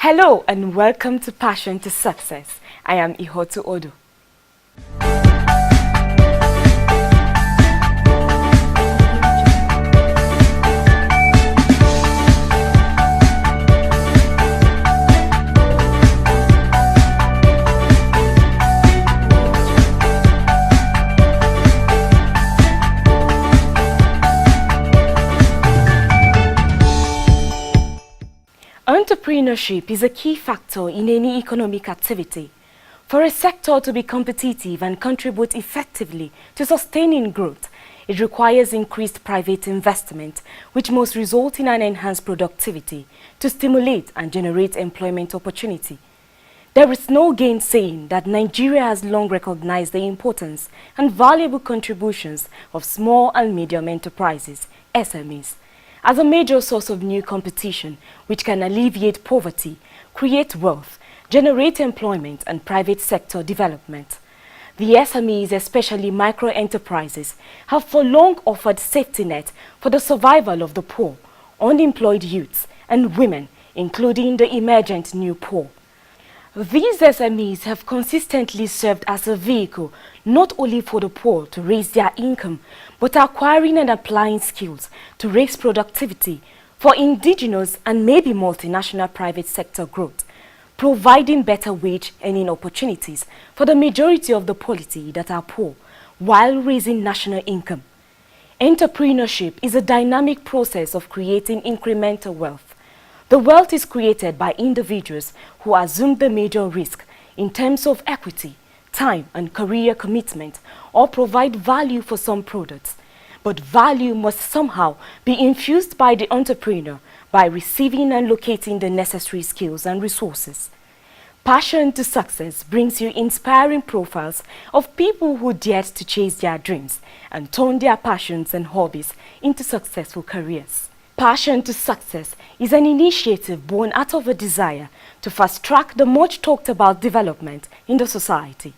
Hello and welcome to Passion to Success. I am Ihotu Odo. Entrepreneurship is a key factor in any economic activity. For a sector to be competitive and contribute effectively to sustaining growth, it requires increased private investment, which must result in an enhanced productivity to stimulate and generate employment opportunity. There is no gainsaying that Nigeria has long recognized the importance and valuable contributions of small and medium enterprises, SMEs, as a major source of new competition which can alleviate poverty, create wealth, generate employment and private sector development. The SMEs, especially micro-enterprises, have for long offered safety net for the survival of the poor, unemployed youths and women, including the emergent new poor. These SMEs have consistently served as a vehicle not only for the poor to raise their income, but acquiring and applying skills to raise productivity for indigenous and maybe multinational private sector growth, providing better wage earning opportunities for the majority of the polity that are poor, while raising national income. Entrepreneurship is a dynamic process of creating incremental wealth. The wealth is created by individuals who assume the major risk in terms of equity, time and career commitment, or provide value for some products. But value must somehow be infused by the entrepreneur by receiving and locating the necessary skills and resources. Passion to Success brings you inspiring profiles of people who dared to chase their dreams and turn their passions and hobbies into successful careers. Passion to Success is an initiative born out of a desire to fast-track the much talked about development in the society.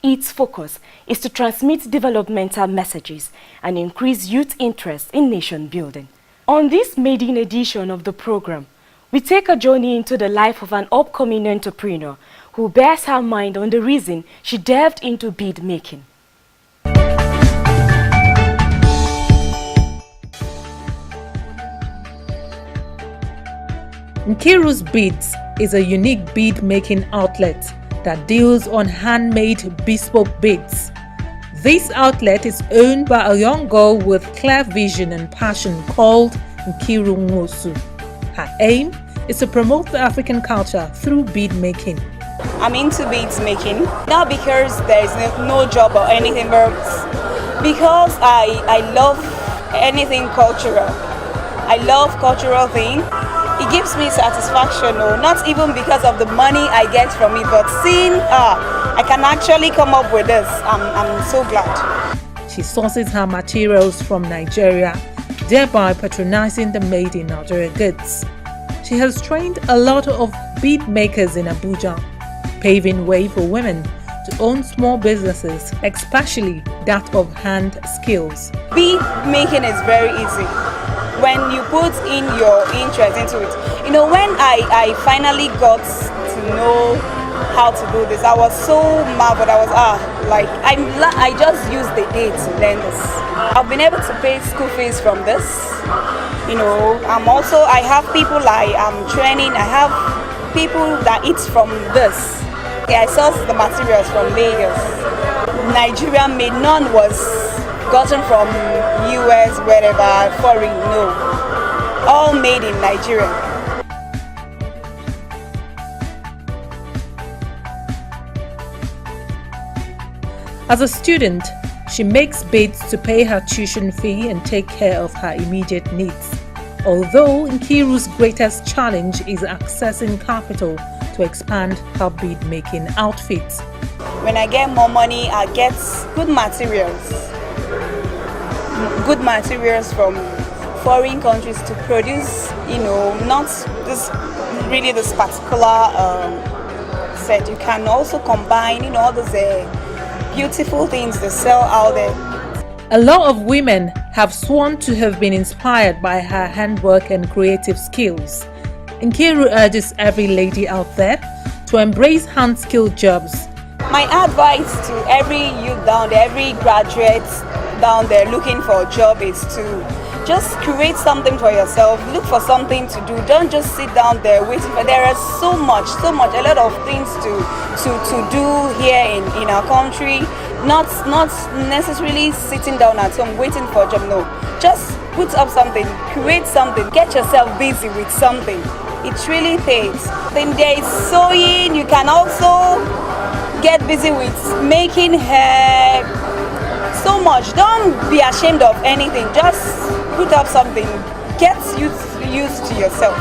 Its focus is to transmit developmental messages and increase youth interest in nation building. On this maiden edition of the program, we take a journey into the life of an upcoming entrepreneur who bears her mind on the reason she delved into bead making. Kiros Bits is a unique bead making outlet that deals on handmade bespoke beads. This outlet is owned by a young girl with clear vision and passion called Nkiru Nwosu. Her aim is to promote the African culture through bead making. I'm into beads making, not because there is no job or anything, but because I love anything cultural. I love cultural things. It gives me satisfaction, not even because of the money I get from it, but seeing I can actually come up with this, I'm so glad. She sources her materials from Nigeria, thereby patronizing the made in Nigeria goods. She has trained a lot of bead makers in Abuja, paving way for women to own small businesses, especially that of hand skills. Bead making is very easy when you put in your interest into it. You know, when I finally got to know how to do this, I was so marveled. I was I just used the day to learn this. I've been able to pay school fees from this. You know, I have people I'm training. I have people that eat from this. I source the materials from Lagos. Nigeria made, none was gotten from US, wherever, foreign, no. All made in Nigeria. As a student, she makes beads to pay her tuition fee and take care of her immediate needs. Although Nkiru's greatest challenge is accessing capital to expand her bead making outfits. When I get more money, I get good materials. Good materials from foreign countries to produce, not this particular set. You can also combine, all those beautiful things they sell out there. A lot of women have sworn to have been inspired by her handwork and creative skills. Nkiru urges every lady out there to embrace hand-skilled jobs. My advice to every youth down there, every graduate down there looking for a job is to just create something for yourself. Look for something to do. Don't just sit down there waiting for. There are so much, a lot of things to do here in our country. Not necessarily sitting down at home waiting for a job. No, just put up something, create something, get yourself busy with something. It really pays. Then there is sewing. You can also get busy with making hair. So much. Don't be ashamed of anything. Just put up something. Get used to yourself.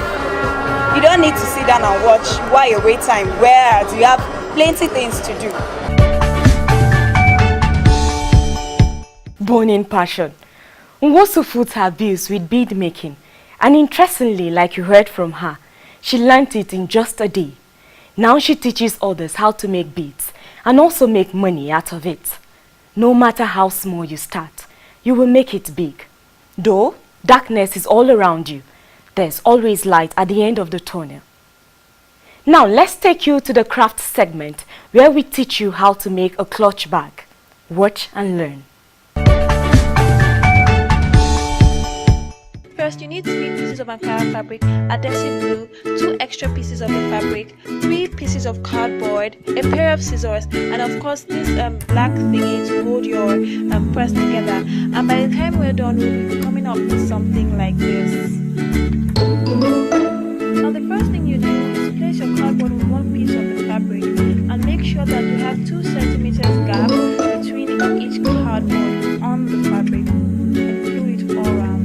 You don't need to sit down and watch while you wait time, whereas you have plenty things to do. Born in passion, Nwosu foots her bills with bead making, and interestingly, like you heard from her, she learned it in just a day. Now she teaches others how to make beads and also make money out of it. No matter how small you start, you will make it big. Though darkness is all around you, there's always light at the end of the tunnel. Now let's take you to the craft segment where we teach you how to make a clutch bag. Watch and learn. First, you need 3 pieces of Ankara fabric, adhesive glue, 2 extra pieces of the fabric, 3 pieces of cardboard, a pair of scissors, and of course this black thingy to hold your press together. And by the time we're done, we'll be coming up with something like this. Now the first thing you do is place your cardboard with 1 piece of the fabric and make sure that you have 2 centimeters gap between each cardboard on the fabric and glue it all around.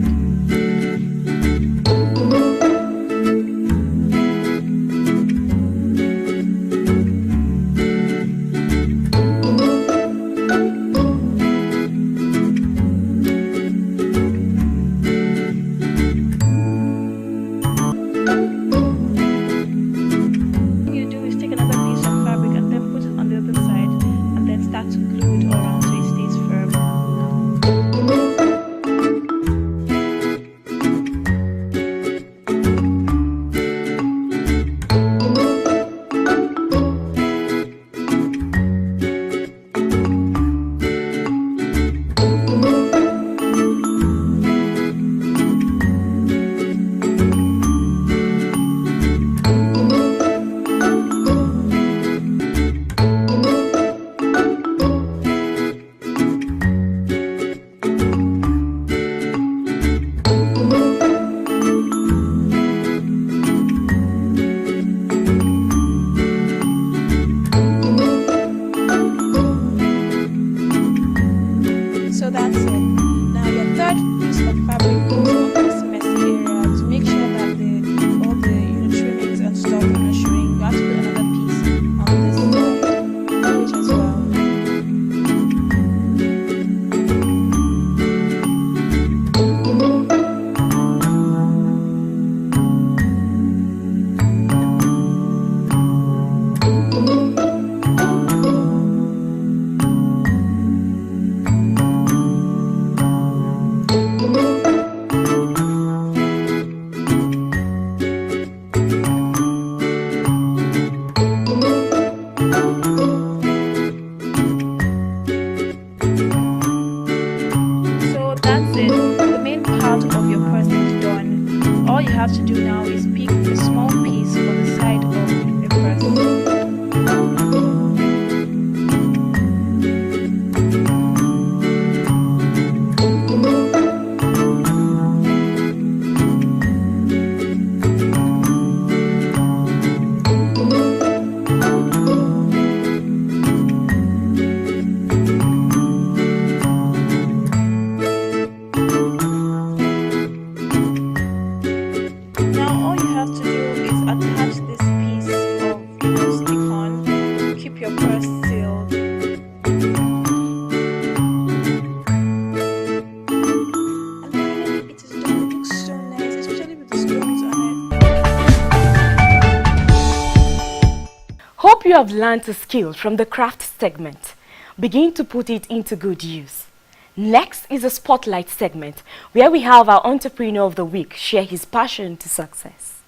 have to do now is pick a small piece for the side of the press. Hope you have learned a skill from the craft segment. Begin to put it into good use. Next is a spotlight segment where we have our entrepreneur of the week share his passion to success.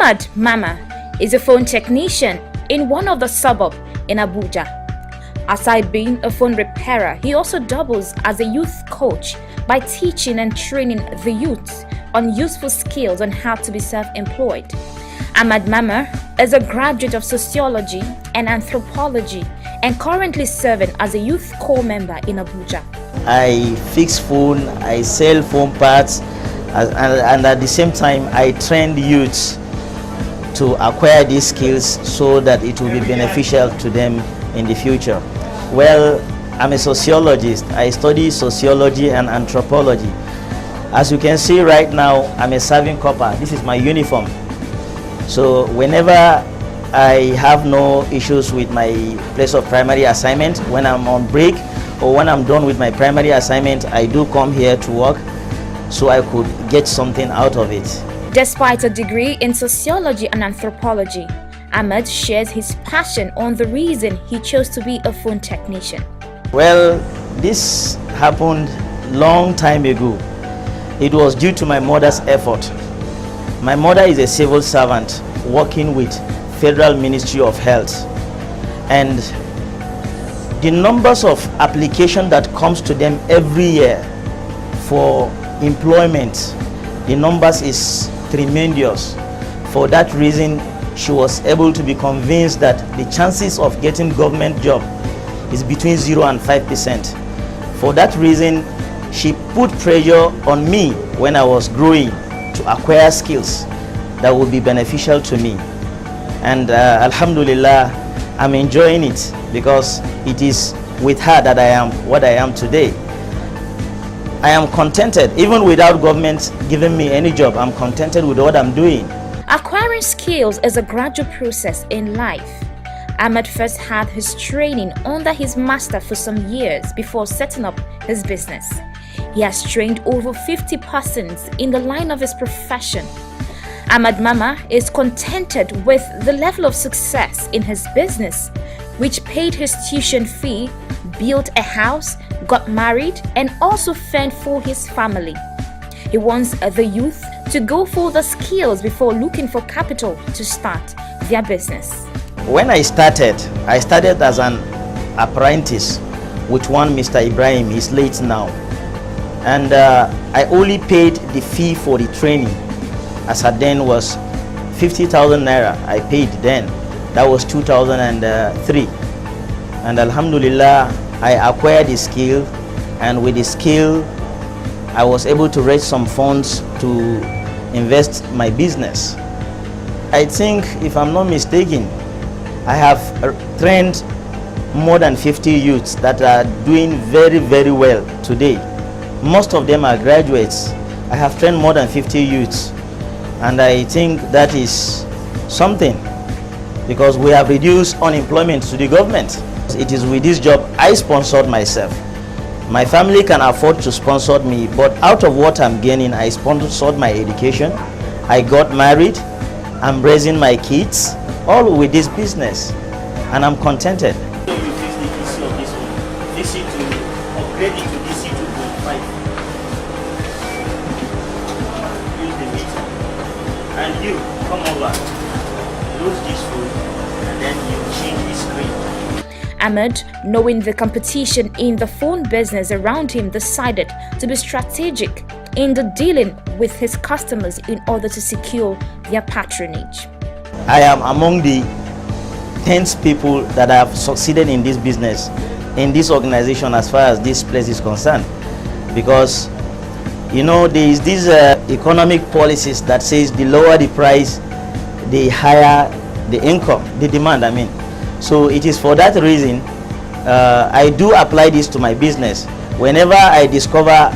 Ahmad Mama is a phone technician in one of the suburbs in Abuja. Aside being a phone repairer, he also doubles as a youth coach by teaching and training the youth on useful skills on how to be self-employed. Ahmad Mama is a graduate of sociology and anthropology and currently serving as a youth corps member in Abuja. I fix phone, I sell phone parts, and at the same time I train youths to acquire these skills so that it will be beneficial to them in the future. Well, I'm a sociologist. I study sociology and anthropology. As you can see right now, I'm a serving corper. This is my uniform. So whenever I have no issues with my place of primary assignment, when I'm on break or when I'm done with my primary assignment, I do come here to work so I could get something out of it. Despite a degree in sociology and anthropology, Ahmad shares his passion on the reason he chose to be a phone technician. Well, this happened long time ago. It was due to my mother's effort. My mother is a civil servant working with Federal Ministry of Health, and the numbers of applications that comes to them every year for employment, the numbers is tremendous. For that reason, she was able to be convinced that the chances of getting government job is between 0 and 5%. For that reason, she put pressure on me when I was growing to acquire skills that would be beneficial to me. And Alhamdulillah, I'm enjoying it because it is with her that I am what I am today. I am contented, even without government giving me any job. I'm contented with what I'm doing. Acquiring skills is a gradual process in life. Ahmad first had his training under his master for some years before setting up his business. He has trained over 50 persons in the line of his profession. Ahmad Mama is contented with the level of success in his business, which paid his tuition fee, built a house, got married, and also fend for his family. He wants the youth to go for the skills before looking for capital to start their business. When I started as an apprentice with one Mr. Ibrahim. He's late now. And I only paid the fee for the training, as at then was 50,000 naira I paid then. That was 2003. And Alhamdulillah, I acquired the skill, and with the skill I was able to raise some funds to invest my business. I think, if I'm not mistaken, I have trained more than 50 youths that are doing very, very well today. Most of them are graduates. I have trained more than 50 youths, and I think that is something, because we have reduced unemployment to the government. It is with this job I sponsored myself. My family can afford to sponsor me, but out of what I'm gaining, I sponsored my education. I got married. I'm raising my kids, all with this business, and I'm contented. You fix the DC of this one, fix it to upgrade it to DC 2.5. Use the meter, and you come over, lose this phone, and then you change the screen. Ahmad, knowing the competition in the phone business around him, decided to be strategic in the dealing with his customers in order to secure their patronage. I am among the 10 people that have succeeded in this business, in this organization, as far as this place is concerned, because you know there is these economic policies that says the lower the price, the higher the income, the demand, I mean. So it is for that reason I do apply this to my business. Whenever I discover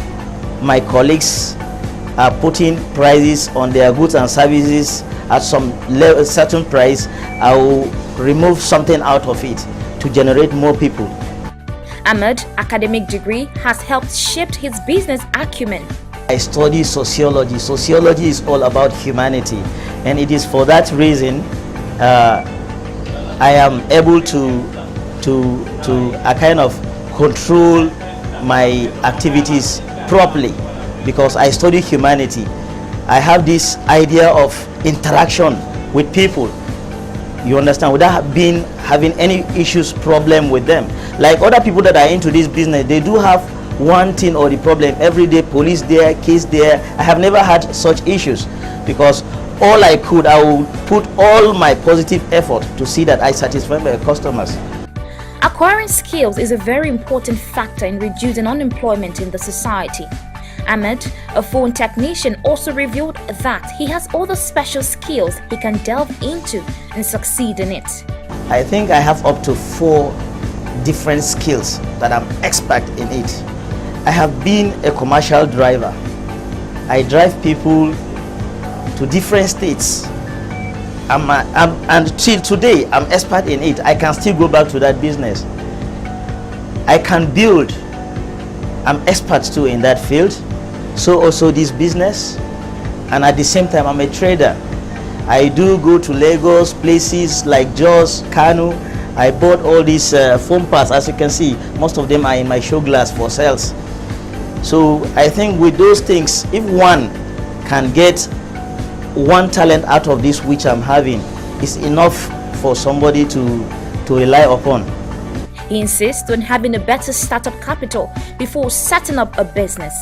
my colleagues are putting prices on their goods and services at some certain price, I will remove something out of it to generate more people. Ahmad's academic degree has helped shape his business acumen. I study sociology. Sociology is all about humanity, and it is for that reason I am able to kind of control my activities properly, because I study humanity. I have this idea of interaction with people, you understand, without having any issues, problem with them. Like other people that are into this business, they do have one thing or the problem every day, police there, case there. I have never had such issues, because all I will put all my positive effort to see that I satisfy my customers. Acquiring skills is a very important factor in reducing unemployment in the society. Ahmed, a phone technician, also revealed that he has other special skills he can delve into and succeed in it. I think I have up to 4 different skills that I'm expert in it. I have been a commercial driver. I drive people to different states. And till today, I'm expert in it. I can still go back to that business. I can build. I'm expert too in that field. So also this business. And at the same time, I'm a trader. I do go to Lagos, places like Jos, Kano. I bought all these phone parts. As you can see, most of them are in my show glass for sales. So I think with those things, if one can get one talent out of this which I'm having, is enough for somebody to rely upon. He insists on having a better startup capital before setting up a business.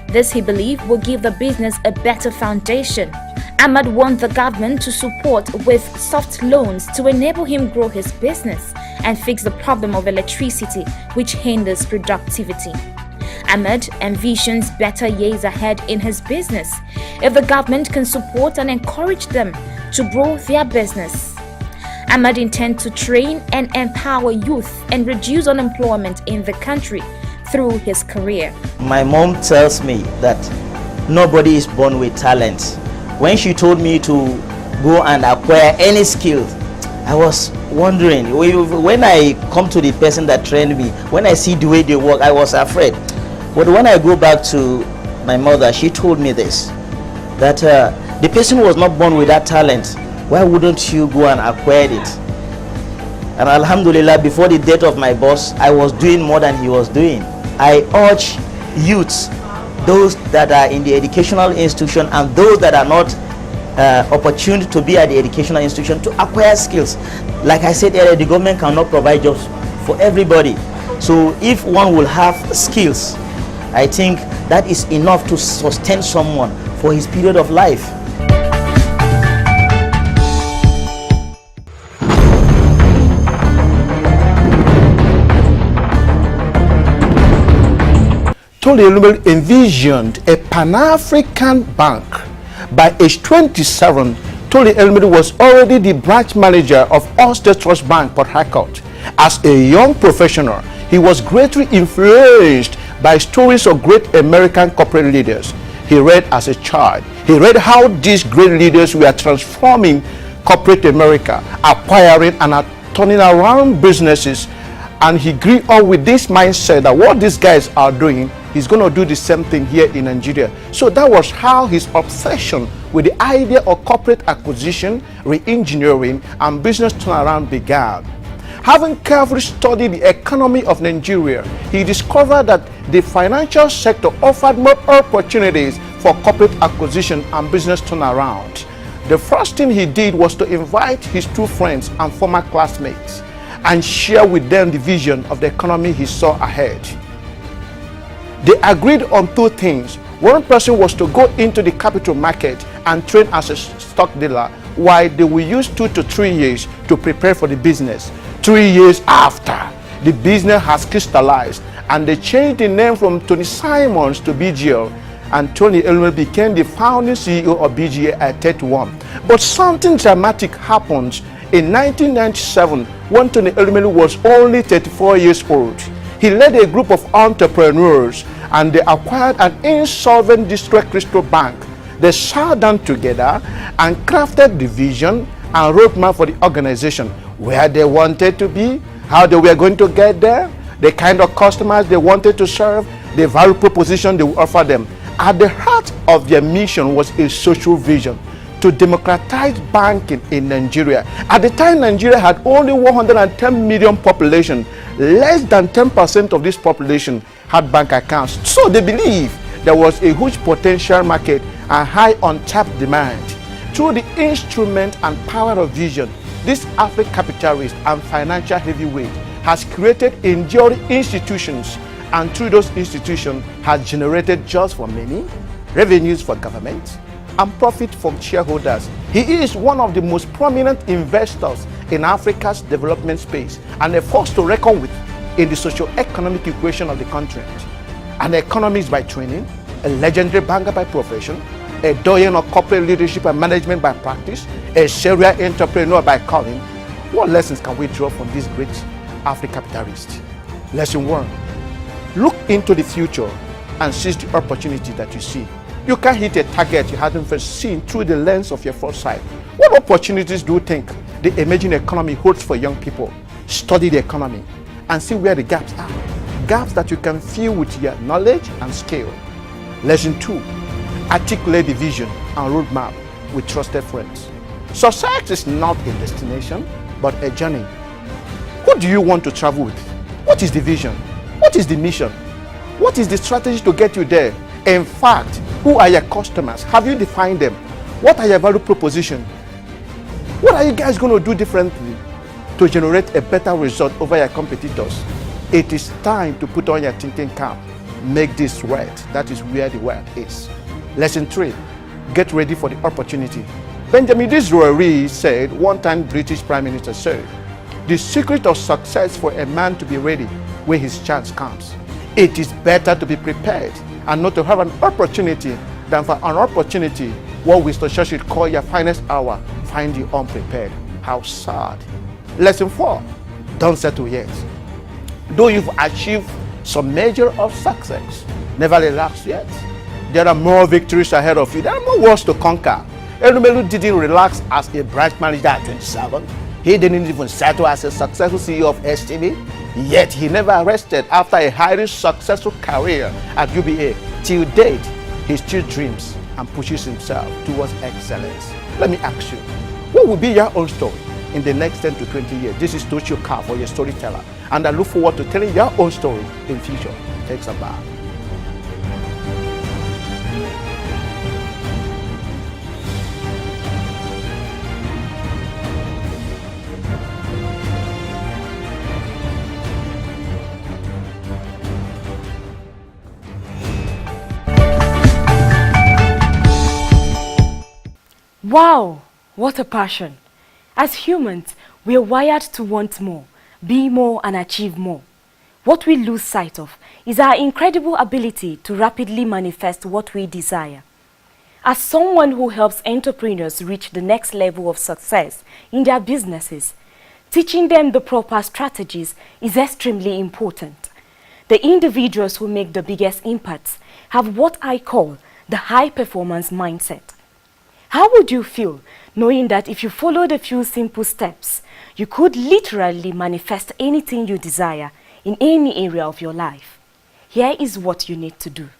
This, he believes, will give the business a better foundation. Ahmed wants the government to support with soft loans to enable him grow his business and fix the problem of electricity, which hinders productivity. Ahmed envisions better years ahead in his business if the government can support and encourage them to grow their business. Ahmed intends to train and empower youth and reduce unemployment in the country through his career. My mom tells me that nobody is born with talent. When she told me to go and acquire any skill, I was wondering. When I come to the person that trained me, when I see the way they work, I was afraid. But when I go back to my mother, she told me this, that the person was not born with that talent. Why wouldn't you go and acquire it? And Alhamdulillah, before the death of my boss, I was doing more than he was doing. I urge youths, those that are in the educational institution and those that are not opportune to be at the educational institution, to acquire skills. Like I said earlier, the government cannot provide jobs for everybody. So if one will have skills, I think that is enough to sustain someone for his period of life. Tony Elumelu envisioned a Pan-African bank. By age 27, Tony Elumelu was already the branch manager of Ulster Trust Bank, Port Harcourt. As a young professional, he was greatly influenced by stories of great American corporate leaders. He read as a child. He read how these great leaders were transforming corporate America, acquiring and turning around businesses. And he grew up with this mindset that what these guys are doing, he's going to do the same thing here in Nigeria. So that was how his obsession with the idea of corporate acquisition, re-engineering, and business turnaround began. Having carefully studied the economy of Nigeria, he discovered that the financial sector offered more opportunities for corporate acquisition and business turnaround. The first thing he did was to invite his two friends and former classmates and share with them the vision of the economy he saw ahead. They agreed on two things. One person was to go into the capital market and train as a stock dealer, while they will use 2 to 3 years to prepare for the business. 3 years after, the business has crystallized and they changed the name from Tony Simons to BGL, and Tony Elumelu became the founding CEO of BGA at 31. But something dramatic happened in 1997 when Tony Elumelu was only 34 years old. He led a group of entrepreneurs and they acquired an insolvent distressed crystal bank. They sat down together and crafted the vision and roadmap for the organization, where they wanted to be, how they were going to get there, the kind of customers they wanted to serve, the value proposition they would offer them. At the heart of their mission was a social vision to democratize banking in Nigeria. At the time, Nigeria had only 110 million population. Less than 10% of this population had bank accounts. So they believed there was a huge potential market and high untapped demand. Through the instrument and power of vision, this African capitalist and financial heavyweight has created enduring institutions, and through those institutions has generated jobs for many, revenues for government, and profit for shareholders. He is one of the most prominent investors in Africa's development space and a force to reckon with in the socio-economic equation of the continent. An economist by training, a legendary banker by profession, a doyen of corporate leadership and management by practice, a serial entrepreneur by calling. What lessons can we draw from this great African capitalist? Lesson 1. Look into the future and seize the opportunity that you see. You can't hit a target you hadn't first seen through the lens of your foresight. What opportunities do you think the emerging economy holds for young people? Study the economy and see where the gaps are. Gaps that you can fill with your knowledge and skill. Lesson 2. Articulate the vision and roadmap with trusted friends. Success is not a destination, but a journey. Who do you want to travel with? What is the vision? What is the mission? What is the strategy to get you there? In fact, who are your customers? Have you defined them? What are your value proposition? What are you guys going to do differently to generate a better result over your competitors? It is time to put on your thinking cap. Make this work. That is where the work is. Lesson 3. Get ready for the opportunity. Benjamin Disraeli said, one-time British Prime Minister said, the secret of success for a man to be ready when his chance comes. It is better to be prepared and not to have an opportunity than for an opportunity, what Winston Churchill call your finest hour, find you unprepared. How sad. Lesson 4. Don't settle yet. Though you've achieved some measure of success, never relax yet. There are more victories ahead of you. There are more wars to conquer. Erumelu didn't relax as a branch manager at 27. He didn't even settle as a successful CEO of STV. Yet he never rested after a highly successful career at UBA. Till date, he still dreams and pushes himself towards excellence. Let me ask you, what will be your own story in the next 10 to 20 years? This is Tochio Car for your storyteller, and I look forward to telling your own story in future. Thanks a lot. Wow, what a passion. As humans, we are wired to want more, be more and achieve more. What we lose sight of is our incredible ability to rapidly manifest what we desire. As someone who helps entrepreneurs reach the next level of success in their businesses, teaching them the proper strategies is extremely important. The individuals who make the biggest impacts have what I call the high performance mindset. How would you feel knowing that if you followed a few simple steps, you could literally manifest anything you desire in any area of your life? Here is what you need to do.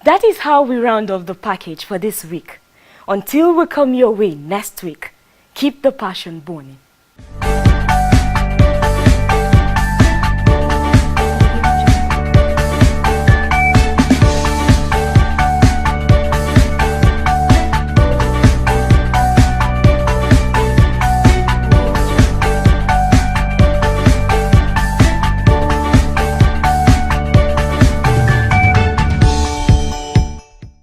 That is how we round off the package for this week. Until we come your way next week, keep the passion burning.